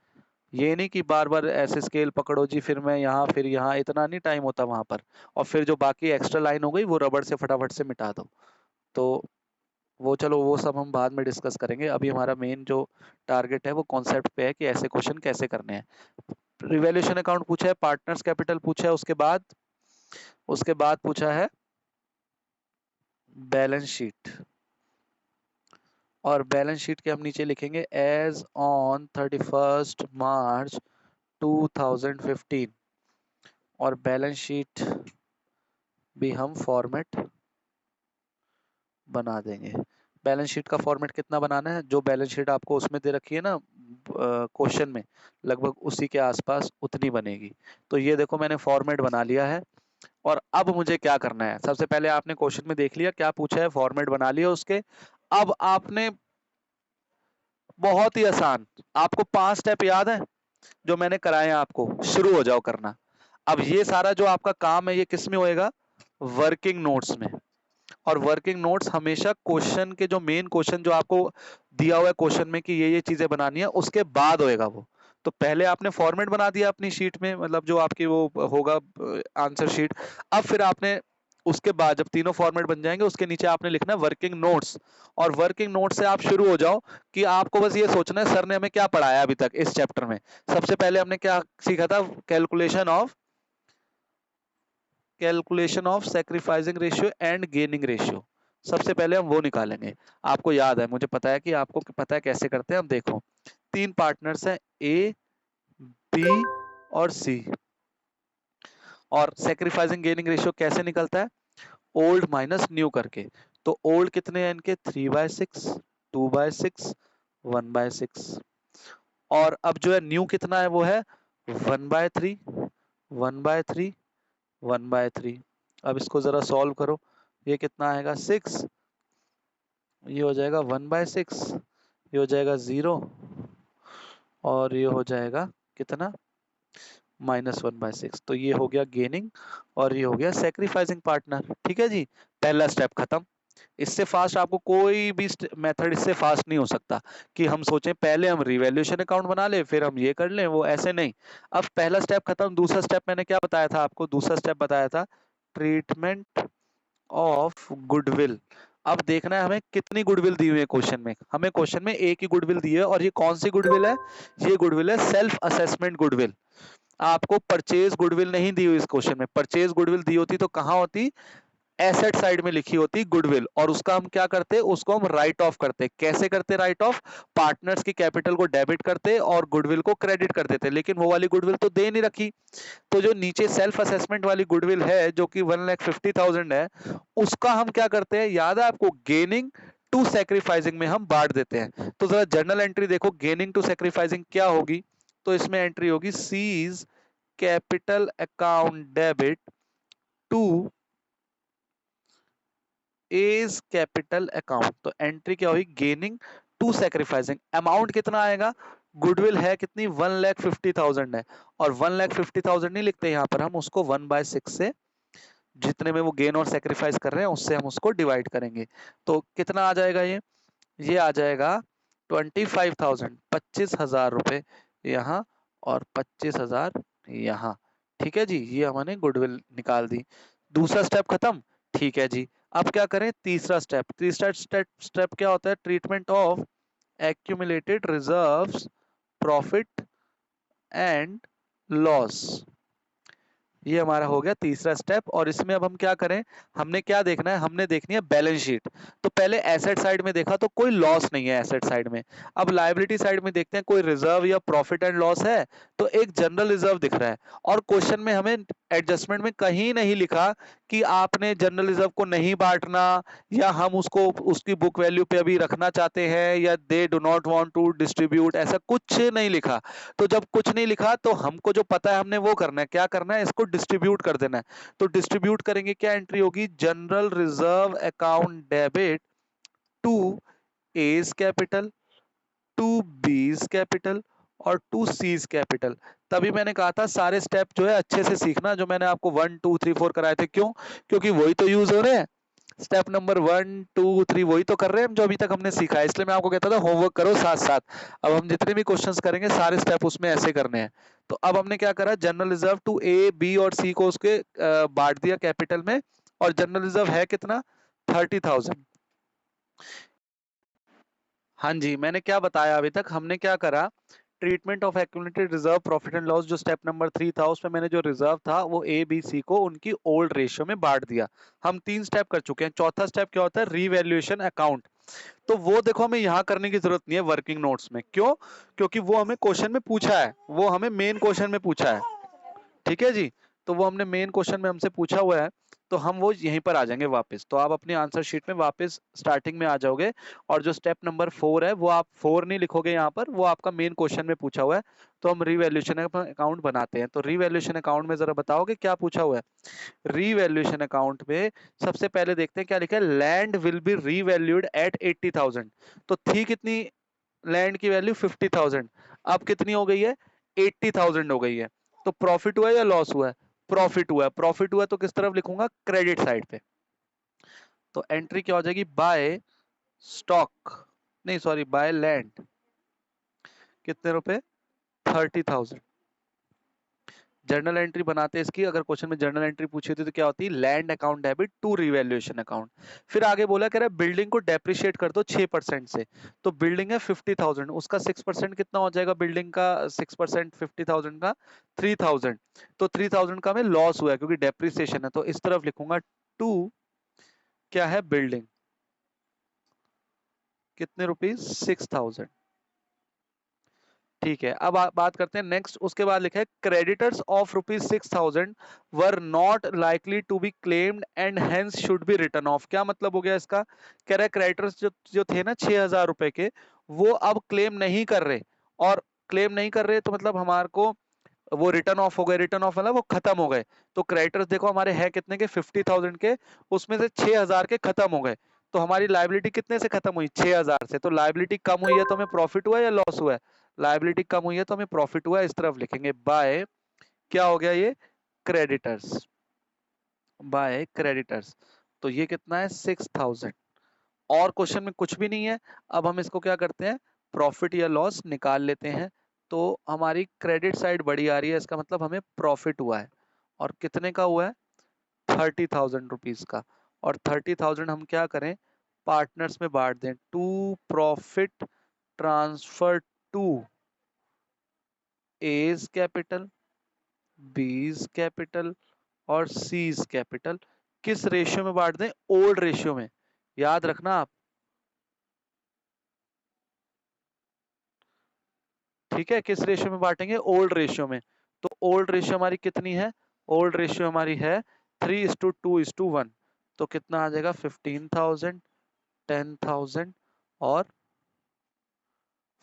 ये नहीं कि बार बार ऐसे स्केल पकड़ो जी, फिर मैं यहाँ फिर यहाँ, इतना नहीं टाइम होता वहां पर। और फिर जो बाकी एक्स्ट्रा लाइन हो गई वो रबड़ से फटाफट से मिटा दो। तो वो चलो वो सब हम बाद में डिस्कस करेंगे, अभी हमारा मेन जो टारगेट है वो कॉन्सेप्ट पे है कि ऐसे क्वेश्चन कैसे करने हैं। रिवैल्यूएशन अकाउंट पूछा है, पार्टनर्स कैपिटल पूछा है, उसके बाद पूछा है बैलेंस शीट। और बैलेंस शीट के हम नीचे लिखेंगे एज ऑन 31 मार्च 2015, और बैलेंस शीट भी हम फॉर्मेट बना देंगे। बैलेंस शीट का फॉर्मेट कितना बनाना है, जो बैलेंस शीट आपको उसमें दे रखी है ना क्वेश्चन में, लगभग उसी के आसपास उतनी बनेगी। तो ये देखो मैंने फॉर्मेट बना लिया है। और अब मुझे क्या करना है, सबसे पहले आपने क्वेश्चन में देख लिया क्या पूछा है, फॉर्मेट बना लिया उसके। अब आपने बहुत ही आसान, आपको 5 स्टेप याद है जो मैंने कराए हैं, आपको शुरू हो जाओ करना। अब ये सारा जो आपका काम है ये किस में होएगा, वर्किंग नोट्स में। और वर्किंग नोट्स हमेशा क्वेश्चन के जो मेन क्वेश्चन जो आपको दिया हुआ है क्वेश्चन में कि ये चीजें बनानी है, उसके बाद होएगा वो। तो पहले आपने फॉर्मेट बना दिया अपनी शीट में, मतलब जो आपकी वो होगा आंसर शीट। अब फिर आपने उसके बाद जब तीनों फॉर्मेट बन जाएंगे उसके नीचे आपने लिखना है वर्किंग नोट्स। और वर्किंग नोट से आप शुरू हो जाओ कि आपको बस ये सोचना है सर ने हमें क्या पढ़ाया अभी तक इस चैप्टर में। सबसे पहले हमने क्या सीखा था, calculation of sacrificing ratio and gaining ratio. सबसे पहले हम वो निकालेंगे। आपको याद है, मुझे पता है कि आपको पता है कैसे करते हैं। हम देखो 3 पार्टनर्स हैं, ए बी और सी। और सैक्रिफाइसिंग गेनिंग रेशियो कैसे निकलता है, ओल्ड माइनस न्यू करके। तो ओल्ड कितने हैं इनके, 3/6, 2/6, 1/6। और अब जो है न्यू कितना है वो है 1/3, 1/3, 1/3। अब इसको जरा सॉल्व करो, ये कितना आएगा 6, ये हो जाएगा 1/6, ये हो जाएगा 0, और ये हो जाएगा कितना -1/6। तो ये हो गया गेनिंग और ये हो गया सेक्रीफाइसिंग पार्टनर। ठीक है जी, पहला स्टेप खत्म। इससे फास्ट आपको कोई भी मेथड इससे फास्ट नहीं हो सकता कि हम सोचें पहले हम रिवैल्यूएशन अकाउंट बना ले फिर हम ये कर लें, वो ऐसे नहीं। अब पहला स्टेप खत्म। दूसरा स्टेप मैंने क्या बताया था आपको? दूसरा स्टेप बताया था ट्रीटमेंट ऑफ गुडविल। अब देखना है हमें कितनी गुडविल दी हुई है क्वेश्चन में। हमें क्वेश्चन में एक ही गुडविल दी है, और ये कौन सी गुडविल है? ये गुडविल है सेल्फ असेसमेंट गुडविल। आपको परचेज गुडविल नहीं दी हुई इस क्वेश्चन में। परचेज गुडविल दी होती तो कहां होती? एसेट साइड में लिखी होती गुडविल, और उसका हम क्या करते? उसको हम राइट ऑफ करते। कैसे करते राइट ऑफ? पार्टनर्स की कैपिटल को डेबिट करते और गुडविल को क्रेडिट कर देते। लेकिन वो वाली गुडविल तो दे नहीं रखी, तो जो नीचे सेल्फ असेसमेंट वाली गुडविल है जो कि 1,50,000 है, उसका हम क्या करते हैं? याद है आपको? गेनिंग टू सेक्रीफाइसिंग में हम बांट देते हैं। तो जरा जर्नल एंट्री देखो, गेनिंग टू सेक्रीफाइसिंग क्या होगी? तो इसमें एंट्री होगी C's capital account debit to A's capital account. तो एंट्री क्या होगी? Gaining to sacrificing. अमाउंट कितना आएगा? गुडविल है कितनी? 1,50,000 है, और 1,50,000 नहीं लिखते यहाँ पर, हम उसको 1/6 से, जितने में वो गेन और सेक्रीफाइस कर रहे हैं उससे हम उसको डिवाइड करेंगे। तो कितना आ जाएगा ये आ जाएगा 25,000, 25,000 रुपए यहाँ और 25,000 यहाँ। ठीक है जी, ये हमने गुडविल निकाल दी। दूसरा स्टेप खत्म। ठीक है जी, अब क्या करें? तीसरा स्टेप। तीसरा स्टेप क्या होता है? Treatment of accumulated reserves, profit and loss. ये हमारा हो गया तीसरा स्टेप। और इसमें अब हम क्या करें? हमने क्या देखना है? हमने देखनी है बैलेंस शीट। तो पहले एसेट साइड में देखा तो कोई लॉस नहीं है एसेट साइड में। अब लायबिलिटी साइड में देखते हैं कोई रिजर्व या प्रॉफिट एंड लॉस है। तो एक जनरल रिजर्व दिख रहा है, और क्वेश्चन में हमें एडजस्टमेंट में कहीं नहीं लिखा कि आपने जनरल रिजर्व को नहीं बांटना, या हम उसको उसकी बुक वैल्यू पे अभी रखना चाहते हैं, या they do not want to distribute, ऐसा कुछ नहीं लिखा। तो जब कुछ नहीं लिखा तो हमको जो पता है हमने वो करना है। क्या करना है? इसको डिस्ट्रीब्यूट कर देना है। तो डिस्ट्रीब्यूट करेंगे, क्या एंट्री होगी? General reserve account debit to A's capital, to B's capital और टू सीज कैपिटल। तभी मैंने कहा था सारे स्टेप जो है अच्छे से सीखना, जो मैंने आपको 1 2 3 4 कराए थे। क्यों? क्योंकि वही तो यूज हो रहे हैं। स्टेप नंबर 1 2 3 वही तो कर रहे हैं जो अभी तक हमने सीखा है। इसलिए मैं आपको कहता था होमवर्क करो साथ साथ। अब हम जितने भी क्वेश्चंस करेंगे सारे स्टेप उसमें ऐसे करने हैं। तो अब हमने क्या करा? General reserve to A B और सी को उसके बांट दिया कैपिटल में। और जनरल रिजर्व है कितना? 30,000। हाँ जी, मैंने क्या बताया अभी तक? हमने क्या करा? Treatment of accumulated reserve, profit and loss, जो स्टेप नंबर 3 था उसमें मैंने जो रिजर्व था वो ए बी सी को उनकी ओल्ड रेशियो में बांट दिया। हम 3 स्टेप कर चुके हैं। चौथा स्टेप क्या होता है? Revaluation account. तो वो देखो हमें यहाँ करने की जरूरत नहीं है वर्किंग नोट्स में। क्यों? क्योंकि वो हमें क्वेश्चन में पूछा है, वो हमें मेन क्वेश्चन में पूछा है। ठीक है जी, तो वो हमने मेन क्वेश्चन में हमसे पूछा हुआ है, तो हम वो यहीं पर आ जाएंगे वापस। तो आप अपनी आंसर शीट में वापस स्टार्टिंग में आ जाओगे, और जो स्टेप नंबर 4 है वो आप 4 नहीं लिखोगे यहाँ पर, वो आपका मेन क्वेश्चन में पूछा हुआ है। तो हम रीवैल्यूएशन अकाउंट बनाते हैं। तो रीवैल्यूएशन अकाउंट में जरा बताओगे क्या पूछा हुआ है? रीवैल्यूएशन अकाउंट में सबसे पहले देखते हैं क्या लिखा है। Land will be revalued at 80,000। तो थी कितनी लैंड की वैल्यू? 50,000। अब कितनी हो गई है? 80,000 हो गई है। तो प्रॉफिट हुआ या लॉस हुआ है? प्रॉफिट हुआ है। प्रॉफिट हुआ तो किस तरफ लिखूंगा? क्रेडिट साइड पे। तो एंट्री क्या हो जाएगी? बाय स्टॉक, नहीं सॉरी, बाय लैंड। कितने रुपए? 30,000। जर्नल एंट्री बनाते हैं इसकी। अगर क्वेश्चन में जर्नल एंट्री पूछी थी तो क्या होती है? Land account debit to revaluation account. फिर आगे बोला कह रहा है बिल्डिंग को डेप्रिशिएट कर दो 6% से। तो बिल्डिंग है 50,000, उसका 6% कितना हो जाएगा? बिल्डिंग का 6% 50,000 का 3,000। तो 3,000 का हमें लॉस हुआ है क्योंकि डेप्रिसिएशन है। तो इस तरफ लिखूंगा टू क्या है? बिल्डिंग। कितने रुपीज? 6,000। ठीक है, अब बात करते हैं नेक्स्ट। उसके बाद लिखा है creditors of ₹6,000 were not likely to be claimed and hence should be written off. क्या मतलब हो गया इसका? कह रहा है क्रेडिटर्स जो जो थे ना ₹6,000 के, वो अब क्लेम नहीं कर रहे। और क्लेम नहीं कर रहे तो मतलब हमारे को वो रिटर्न ऑफ हो गए। रिटर्न ऑफ मतलब वो खत्म हो गए। तो क्रेडिटर्स देखो हमारे है कितने के, 50,000 के, उसमें से 6,000 के खत्म हो गए। तो हमारी लाइबिलिटी कितने से खत्म हुई? 6,000 से। तो लाइबिलिटी कम हुई है तो हमें प्रॉफिट हुआ या लॉस हुआ है? लाइबिलिटी कम हुई है तो हमें प्रॉफिट हुआ है। इस तरफ लिखेंगे बाय, क्या हो गया ये, क्रेडिटर्स, बाय क्रेडिटर्स। तो ये कितना है, 6,000। और क्वेश्चन में कुछ भी नहीं है। अब हम इसको क्या करते हैं, प्रॉफिट या लॉस निकाल लेते हैं। तो हमारी क्रेडिट साइड बड़ी आ रही है, इसका मतलब हमें प्रॉफिट हुआ है। और कितने का हुआ है? 30,000 रुपीज का। और 30,000 हम क्या करें, पार्टनर्स में बांट दें। To profit transfer to A's capital, B's capital और सीज कैपिटल। किस रेशियो में बांट दें? ओल्ड रेशियो में। याद रखना आप, ठीक है, किस रेशियो में बांटेंगे? ओल्ड रेशियो में। तो ओल्ड रेशियो हमारी कितनी है? ओल्ड रेशियो हमारी है 3:2:1। तो कितना आ जाएगा? 15,000, 10,000 और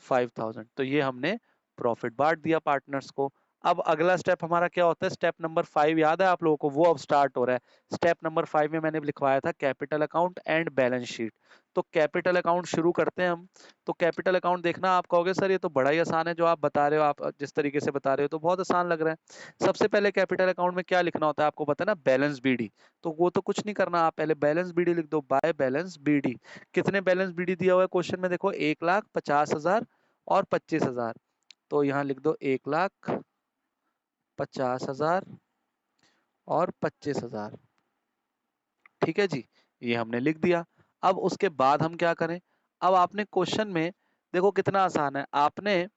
5,000। तो ये हमने प्रॉफिट बांट दिया पार्टनर्स को। अब अगला स्टेप हमारा क्या होता है? स्टेप नंबर 5 याद है आप लोगों को? वो अब स्टार्ट हो रहा है। स्टेप नंबर 5 में मैंने लिखवाया था capital account and balance sheet. तो कैपिटल अकाउंट शुरू करते हैं हम। तो कैपिटल अकाउंट देखना, आप कहोगे सर ये तो बड़ा ही आसान है जो आप बता रहे हो, आप जिस तरीके से बता रहे हो तो बहुत आसान लग रहा है। सबसे पहले कैपिटल अकाउंट में क्या लिखना होता है आपको पता है ना? Balance BD. तो वो तो कुछ नहीं करना, आप पहले बैलेंस बीडी लिख दो, बाय बैलेंस बीडी। कितने बैलेंस बीडी दिया हुआ है क्वेश्चन में? देखो 1,50,000 और 25,000। तो यहाँ लिख दो 1,50,000 और 25,000। ठीक है जी, ये हमने लिख दिया। अब उसके बाद हम क्या करें? अब आपने क्वेश्चन में देखो कितना आसान है। आपने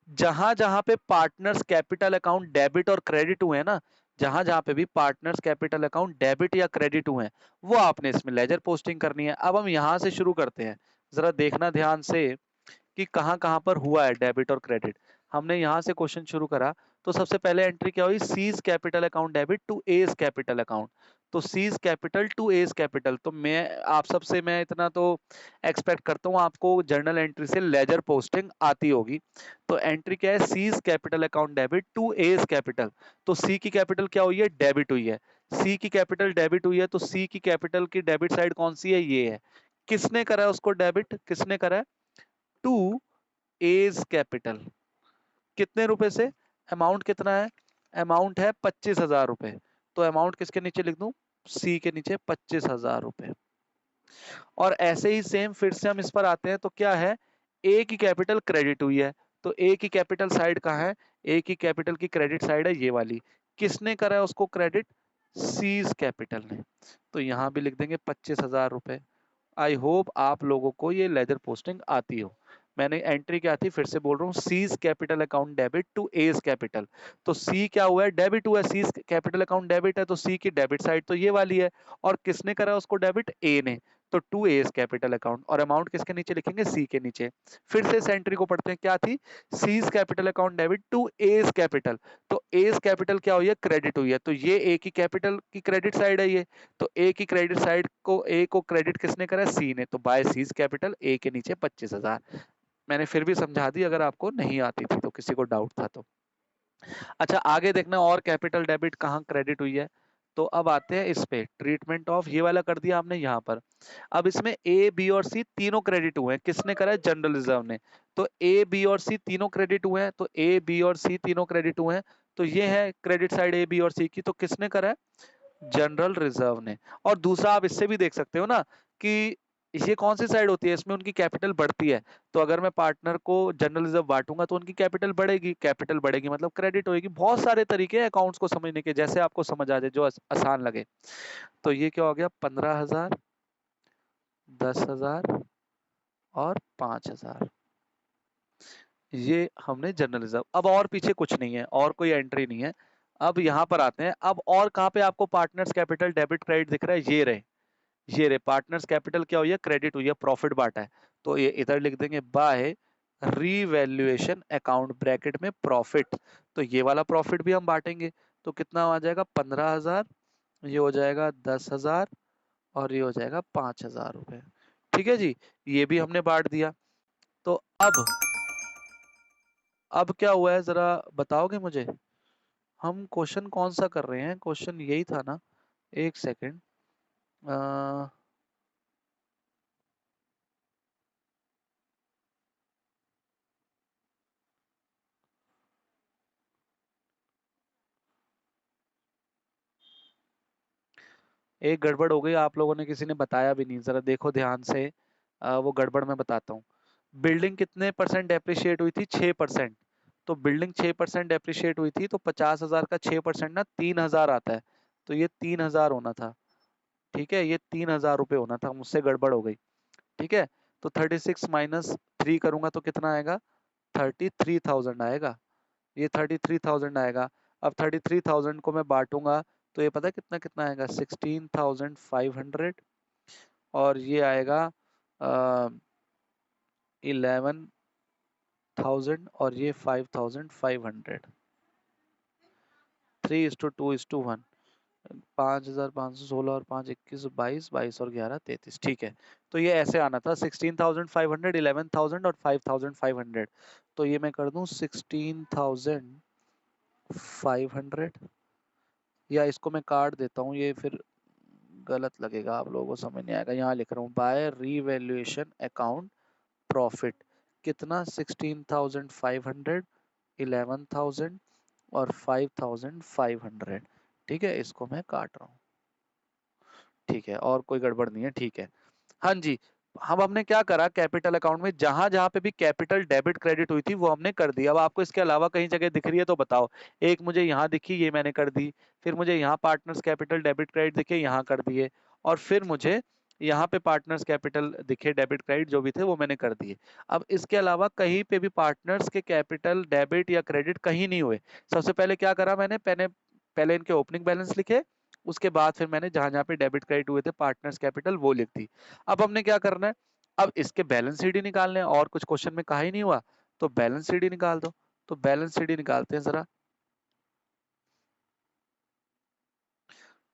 जहां जहां पे पार्टनर्स कैपिटल अकाउंट डेबिट और क्रेडिट हुए हैं ना, जहां जहां पे भी पार्टनर्स कैपिटल अकाउंट डेबिट या क्रेडिट हुए हैं, वो आपने इसमें लेजर पोस्टिंग करनी है। अब हम यहां से शुरू करते हैं, जरा देखना ध्यान से कि कहाँ कहाँ पर हुआ है डेबिट और क्रेडिट। हमने यहाँ से क्वेश्चन शुरू करा। तो सबसे पहले एंट्री क्या हुई? C's capital account debit to A's capital account. तो C's capital to A's capital. तो मैं आप सबसे मैं इतना तो एक्सपेक्ट करता हूँ आपको जर्नल एंट्री से लेजर पोस्टिंग आती होगी। तो एंट्री क्या है? C's capital account debit to A's capital. तो सी की कैपिटल क्या हुई है? डेबिट हुई है। सी की कैपिटल डेबिट हुई है तो सी की कैपिटल की डेबिट साइड कौन सी है? ये है। किसने करा है उसको डेबिट? किसने करा है? To A's capital. कितने रुपए से? अमाउंट कितना है? अमाउंट है 25,000 रुपए। तो अमाउंट किसके नीचे लिख दूं? सी के नीचे 25,000 रुपए। और ऐसे ही सेम फिर से हम इस पर आते हैं। तो क्या है? ए की कैपिटल क्रेडिट हुई है। तो ए की कैपिटल साइड कहाँ है? ए की कैपिटल की क्रेडिट साइड है ये वाली। किसने करा है उसको क्रेडिट? सीज कैपिटल ने। तो यहां भी लिख देंगे 25,000 रुपए। आई होप आप लोगों को ये लेजर पोस्टिंग आती हो। मैंने एंट्री क्या थी फिर से बोल रहा हूँ, C's capital account debit to A's capital. तो सी क्या हुआ है? डेबिट हुआ है। सीज कैपिटल अकाउंट डेबिट है तो सी की डेबिट साइड तो ये वाली है। और किसने करा उसको डेबिट? ए ने। तो टू एज कैपिटल अकाउंट। और अमाउंट किसके नीचे लिखेंगे? सी के नीचे। फिर से इस एंट्री को पढ़ते हैं, क्या थी? C's capital account debit to A's capital. तो एज कैपिटल क्या हुई है? क्रेडिट हुई है। तो ये ए की कैपिटल की क्रेडिट साइड है ये। तो ए की क्रेडिट साइड को, ए को क्रेडिट किसने करा? सी ने। तो बाय सीज कैपिटल ए के नीचे 25,000। मैंने फिर भी समझा दी अगर आपको नहीं आती थी तो, किसी को डाउट था तो। अच्छा आगे देखना और कैपिटल डेबिट कहाँ क्रेडिट हुई है। तो अब आते हैं इस पे, ट्रीटमेंट ऑफ, ये वाला कर दिया हमने यहाँ पर। अब इसमें ए बी और सी तीनों क्रेडिट हुए हैं। किसने करा है? जनरल रिजर्व ने। तो ए बी और सी तीनों क्रेडिट हुए हैं। तो ए बी और सी तीनों क्रेडिट हुए हैं। तो ये है क्रेडिट साइड ए बी और सी की। तो किसने करा है? जनरल रिजर्व ने। और दूसरा आप इससे भी देख सकते हो ना कि ये कौन सी साइड होती है, इसमें उनकी कैपिटल बढ़ती है। तो अगर मैं पार्टनर को जनरल रिजर्व बांटूंगा तो उनकी कैपिटल बढ़ेगी। कैपिटल बढ़ेगी मतलब क्रेडिट होगी। बहुत सारे तरीके हैं अकाउंट्स को समझने के, जैसे आपको समझ आ जाए, जो आसान लगे। तो ये क्या हो गया? 15,000, 10,000 और 5,000। ये हमने जनरल रिजर्व। अब और पीछे कुछ नहीं है, और कोई एंट्री नहीं है। अब यहाँ पर आते हैं। अब और कहाँ पे आपको पार्टनर्स कैपिटल डेबिट क्रेडिट दिख रहा है? ये रहे, ये रे पार्टनर्स कैपिटल क्या हुई है? क्रेडिट हुई है, प्रॉफिट बांटा है। तो ये इधर लिख देंगे बाय रीवैल्यूएशन अकाउंट ब्रैकेट में प्रॉफिट। तो ये वाला प्रॉफिट भी हम बांटेंगे, तो कितना आ जाएगा 15,000, ये हो जाएगा 10,000 और ये हो जाएगा 5,000 रुपए। ठीक है जी, ये भी हमने बांट दिया। तो अब क्या हुआ है जरा बताओगे मुझे? हम क्वेश्चन कौन सा कर रहे हैं? क्वेश्चन यही था ना? एक सेकेंड। एक गड़बड़ हो गई, आप लोगों ने किसी ने बताया भी नहीं, जरा देखो ध्यान से। वो गड़बड़ मैं बताता हूँ। बिल्डिंग कितने परसेंट डेप्रिशिएट हुई थी? 6%। तो बिल्डिंग 6% डेप्रिशिएट हुई थी, तो 50,000 का 6% ना 3,000 आता है। तो ये 3,000 होना था। ठीक है, ये 3,000 रुपये होना था, मुझसे गड़बड़ हो गई। ठीक है, तो 36 माइनस 3 करूंगा तो कितना आएगा? 33,000 आएगा। ये 33,000 आएगा। अब 33,000 को मैं बांटूंगा तो ये पता है कितना कितना आएगा? 16,500। और ये आएगा 11,000 और ये 5,500। 3:2:1। 5,516 और 5 21 22 22 और 11 33। ठीक है, तो ये ऐसे आना था 16,500, 11,000 और 5,500। तो ये मैं कर दूं 16,500, या इसको मैं काट देता हूँ, ये फिर गलत लगेगा, आप लोगों को समझ नहीं आएगा। यहाँ लिख रहा हूँ बाय रीवैल्यूएशन अकाउंट प्रॉफिट कितना? 16,500, 11,000 और 5,500। ठीक है, इसको मैं काट रहा हूँ। ठीक है, और कोई गड़बड़ नहीं है। ठीक है, हाँ जी। हम हमने क्या करा, कैपिटल अकाउंट में जहां जहां पे भी कैपिटल डेबिट क्रेडिट हुई थी वो हमने कर दी। अब आपको इसके अलावा कहीं जगह दिख रही है तो बताओ। एक मुझे यहाँ दिखी, ये मैंने कर दी। फिर मुझे यहाँ पार्टनर्स कैपिटल डेबिट क्रेडिट दिखे, यहाँ कर दिए। और फिर मुझे यहाँ पे पार्टनर्स कैपिटल दिखे डेबिट क्रेडिट, जो भी थे वो मैंने कर दिए। अब इसके अलावा कहीं पे भी पार्टनर्स के कैपिटल डेबिट या क्रेडिट कहीं नहीं हुए। सबसे पहले क्या करा मैंने, पहले इनके ओपनिंग बैलेंस लिखे। उसके बाद फिर मैंने जहां जहां पे डेबिट क्रेडिट हुए थे पार्टनर्स कैपिटल वो लिख दी। अब हमने क्या करना है, अब इसके बैलेंस शीट ही निकालने हैं, और कुछ क्वेश्चन में कहा ही नहीं हुआ। तो बैलेंस शीट ही निकाल दो। तो बैलेंस शीट ही निकालते हैं जरा।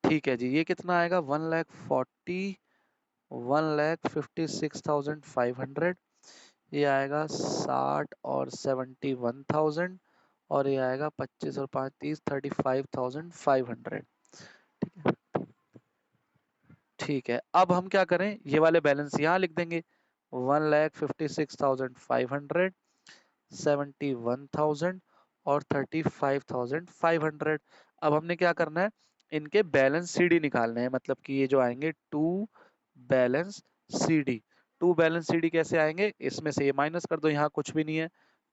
ठीक है जी, ये कितना आएगा? 1,56,500। ये आएगा 60 और 71,000। और ये आएगा 25 और 5 30, 35,500। ठीक है, अब हम क्या करें, ये वाले बैलेंस यहाँ लिख देंगे। 1,56,500, 71,000 और 35,500। अब हमने क्या करना है, इनके बैलेंस सीडी निकालने हैं, मतलब कि ये जो आएंगे to balance CD. To balance CD कैसे आएंगे, इसमें से ये माइनस कर दो, यहाँ कुछ भी नहीं है।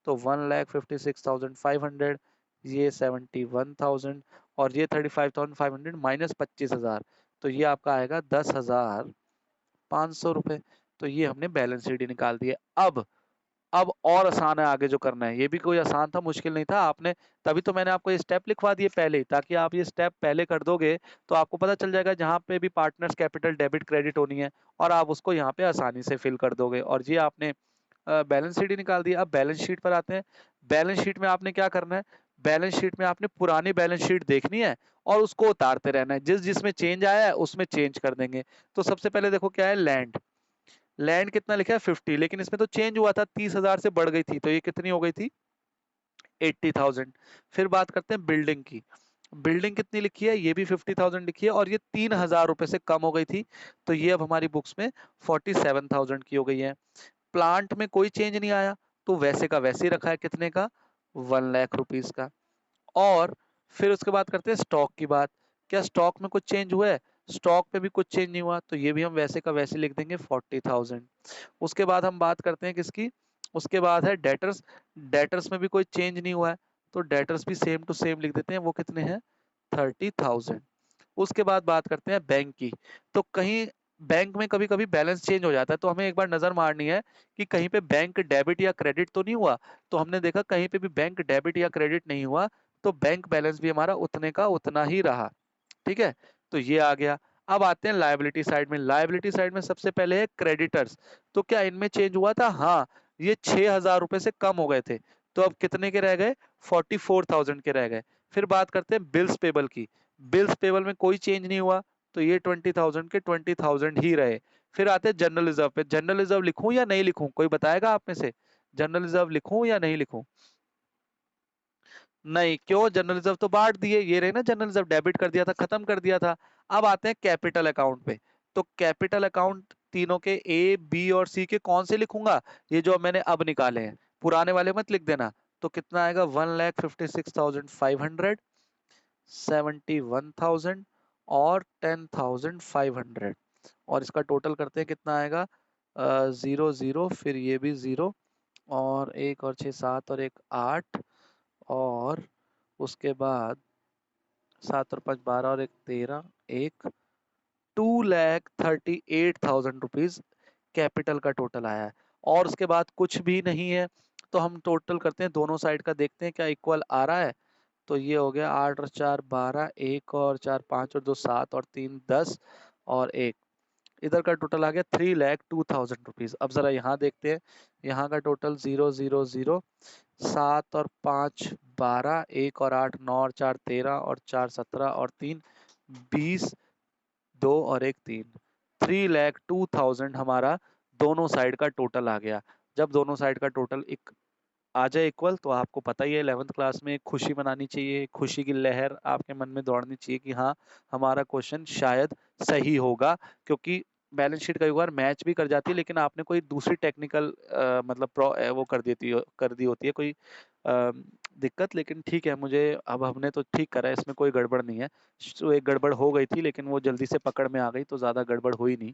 तो 1,56,500, ये 71,000 और ये 35,500 माइनस 25,000। तो ये आपका आएगा 10,500 रुपए। तो ये हमने बैलेंस शीट निकाल दी है। अब और आसान है आगे जो करना है, ये भी कोई आसान था, मुश्किल नहीं था। आपने, तभी तो मैंने आपको ये स्टेप लिखवा दिए पहले ही, ताकि आप ये स्टेप पहले कर दोगे तो आपको पता चल जाएगा जहां पे भी पार्टनर्स कैपिटल डेबिट क्रेडिट होनी है, और आप उसको यहाँ पे आसानी से फिल कर दोगे। और ये आपने बैलेंस शीट ही निकाल दी। अब बैलेंस शीट पर आते हैं। बैलेंस शीट में आपने क्या करना है, बैलेंस शीट में आपने पुरानी बैलेंस शीट देखनी है और उसको उतारते रहना है, जिस जिसमें चेंज आया है उसमें चेंज कर देंगे। तो सबसे पहले देखो क्या है, लैंड। लैंड कितना लिखा है? 50, लेकिन इसमें तो चेंज हुआ था, 30,000 से बढ़ गई थी, तो ये कितनी हो गई थी? 80,000। फिर बात करते हैं बिल्डिंग की। बिल्डिंग कितनी लिखी है? ये भी 50,000 लिखी है, और ये 3,000 रुपए से कम हो गई थी, तो ये अब हमारी बुक्स में 47,000 की हो गई है। प्लांट में कोई चेंज नहीं आया, तो वैसे का वैसे ही रखा है, कितने का? 1,00,000 रुपीज का। और फिर उसके बाद करते हैं स्टॉक की बात। क्या स्टॉक में कुछ चेंज हुआ है? स्टॉक पे भी कुछ चेंज नहीं हुआ, तो ये भी हम वैसे का वैसे लिख देंगे 40,000। उसके बाद हम बात करते हैं किसकी, उसके बाद है डेटर्स। डेटर्स में भी कोई चेंज नहीं हुआ है, तो डेटर्स भी सेम टू सेम लिख देते हैं, वो कितने हैं? 30,000। उसके बाद बात करते हैं बैंक की। तो कहीं बैंक में कभी कभी बैलेंस चेंज हो जाता है, तो हमें एक बार नजर मारनी है कि कहीं पे बैंक डेबिट या क्रेडिट तो नहीं हुआ। तो हमने देखा कहीं पे भी बैंक डेबिट या क्रेडिट नहीं हुआ, तो बैंक बैलेंस भी हमारा उतने का उतना ही रहा। ठीक है, तो ये आ गया। अब आते हैं लायबिलिटी साइड में। लायबिलिटी साइड में सबसे पहले है क्रेडिटर्स। तो क्या इनमें चेंज हुआ था? हाँ, ये 6,000 रुपए से कम हो गए थे, तो अब कितने के रह गए? 44,000 के रह गए। फिर बात करते हैं बिल्स पेबल की। बिल्स पेबल में कोई चेंज नहीं हुआ, तो ये 20,000 के 20,000 ही रहे। फिर आते हैं जनरल रिजर्व पे। जनरल रिजर्व लिखूं या नहीं लिखूं, कोई बताएगा आप में से? जनरल रिजर्व लिखूं या नहीं लिखूं? नहीं, क्यों? जनरल रिजर्व तो बांट दिए, ये रहे ना जनरल रिजर्व, डेबिट कर दिया था, खत्म कर दिया था। अब आते हैं कैपिटल अकाउंट पे। तो कैपिटल अकाउंट तीनों के ए बी और सी के कौन से लिखूंगा? ये जो मैंने अब निकाले हैं, पुराने वाले मत लिख देना। तो कितना आएगा? 1,56,500, 71,000 और 10,500। और इसका टोटल करते हैं, कितना आएगा? 0 0, फिर ये भी 0, और 1 और 6 7 और 1 8, और उसके बाद 7 और 5 12 और 1 13, एक 2,38,000 रुपीज कैपिटल का टोटल आया है। और उसके बाद कुछ भी नहीं है, तो हम टोटल करते हैं, दोनों साइड का देखते हैं क्या इक्वल आ रहा है। तो ये हो गया 8 और 4 12, 1 और 4 5 और 2 7 और 3 10, और 1, इधर का टोटल आ गया 3,02,000 रुपीज। अब जरा यहाँ देखते हैं, यहाँ का टोटल 0 0 0, 7 और 5 12, 1 और 8 9 और 4 13 और 4 17 और 3 20, 2 और 1 3, 3,02,000 हमारा दोनों साइड का टोटल आ गया। जब दोनों साइड का टोटल एक आ जाए इक्वल, तो आपको पता ही है 11th क्लास में खुशी मनानी चाहिए, खुशी की लहर आपके मन में दौड़नी चाहिए कि हाँ, हमारा क्वेश्चन शायद सही होगा। क्योंकि बैलेंस शीट कई बार मैच भी कर जाती है, लेकिन आपने कोई दूसरी टेक्निकल मतलब वो कर दी होती है कोई दिक्कत। लेकिन ठीक है, मुझे अब हमने तो ठीक करा है, इसमें कोई गड़बड़ नहीं है। तो एक गड़बड़ हो गई थी, लेकिन वो जल्दी से पकड़ में आ गई, तो ज़्यादा गड़बड़ हुई नहीं।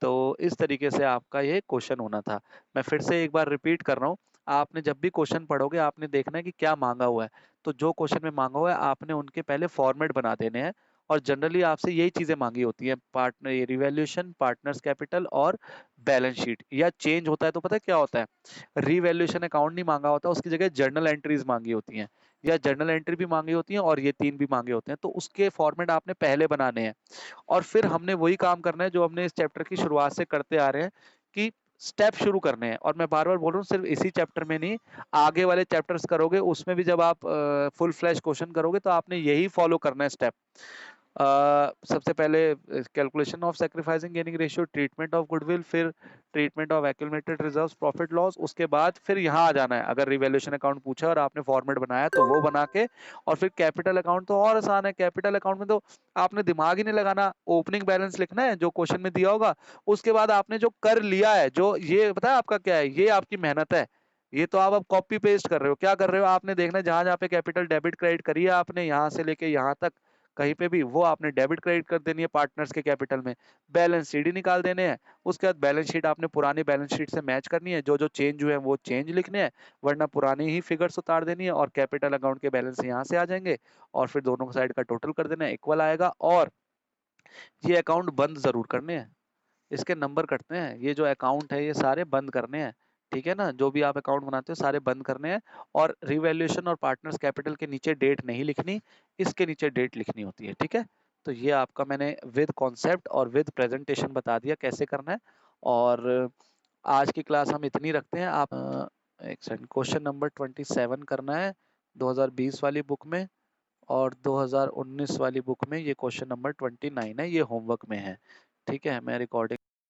तो इस तरीके से आपका ये क्वेश्चन होना था। मैं फिर से एक बार रिपीट कर रहा हूँ, आपने जब भी क्वेश्चन पढ़ोगे, आपने देखना है कि क्या मांगा हुआ है। तो जो क्वेश्चन में मांगा हुआ है, आपने उनके पहले फॉर्मेट बना देने हैं। और जनरली आपसे यही चीजें मांगी होती हैं, पार्टनर रिवैल्यूएशन, पार्टनर्स कैपिटल और बैलेंस शीट। या चेंज होता है तो पता है क्या होता है, रिवैल्यूएशन अकाउंट नहीं मांगा होता, उसकी जगह जर्नल एंट्रीज मांगी होती हैं, या जर्नल एंट्री भी मांगी होती हैं, और ये तीन भी मांगे होते हैं। तो उसके फॉर्मेट आपने पहले बनाने हैं। और फिर हमने वही काम करना है जो हमने इस चैप्टर की शुरुआत से करते आ रहे हैं, कि स्टेप शुरू करने हैं। और मैं बार बार बोल रहा हूँ, सिर्फ इसी चैप्टर में नहीं, आगे वाले चैप्टर्स करोगे, उसमें भी जब आप फुल फ्लैश क्वेश्चन करोगे, तो आपने यही फॉलो करना है स्टेप। सबसे पहले calculation of sacrificing gaining ratio, treatment of goodwill, फिर treatment of accumulated reserves, profit loss. उसके बाद फिर यहाँ आ जाना है, अगर रिवैल्यूएशन अकाउंट पूछा और आपने फॉर्मेट बनाया तो वो बना के, और फिर कैपिटल अकाउंट तो और आसान है। कैपिटल अकाउंट में तो आपने दिमाग ही नहीं लगाना, ओपनिंग बैलेंस लिखना है जो क्वेश्चन में दिया होगा। उसके बाद आपने जो कर लिया है, जो ये पता है आपका क्या है, ये आपकी मेहनत है। ये तो आप अब कॉपी पेस्ट कर रहे हो। क्या कर रहे हो, आपने देखना है जहां जहां पे कैपिटल डेबिट क्रेडिट करी है आपने, यहाँ से लेके यहाँ तक कहीं पे भी, वो आपने डेबिट क्रेडिट कर देनी है पार्टनर्स के कैपिटल में। बैलेंस शीट ही निकाल देने हैं। उसके बाद बैलेंस शीट आपने पुरानी बैलेंस शीट से मैच करनी है, जो जो चेंज हुए हैं वो चेंज लिखने हैं, वरना पुरानी ही फिगर्स उतार देनी है, और कैपिटल अकाउंट के बैलेंस यहाँ से आ जाएंगे। और फिर दोनों साइड का टोटल कर देना है, इक्वल आएगा। और ये अकाउंट बंद जरूर करने हैं, इसके नंबर कटते हैं। ये जो अकाउंट है ये सारे बंद करने हैं, ठीक है ना? जो भी आप अकाउंट बनाते हो सारे बंद करने हैं। और रिवैल्यूएशन और पार्टनर्स कैपिटल के नीचे डेट नहीं लिखनी, इसके नीचे डेट लिखनी होती है, ठीक है? तो ये आपका मैंने विद कॉन्सेप्ट और विद प्रेजेंटेशन बता दिया कैसे करना है। और आज की क्लास हम इतनी रखते हैं। आप एक सेकंड, क्वेश्चन नंबर 27 करना है 2020 वाली बुक में, और 2019 वाली बुक में ये क्वेश्चन नंबर 29 है, ये होमवर्क में है, ठीक है? मैं रिकॉर्डिंग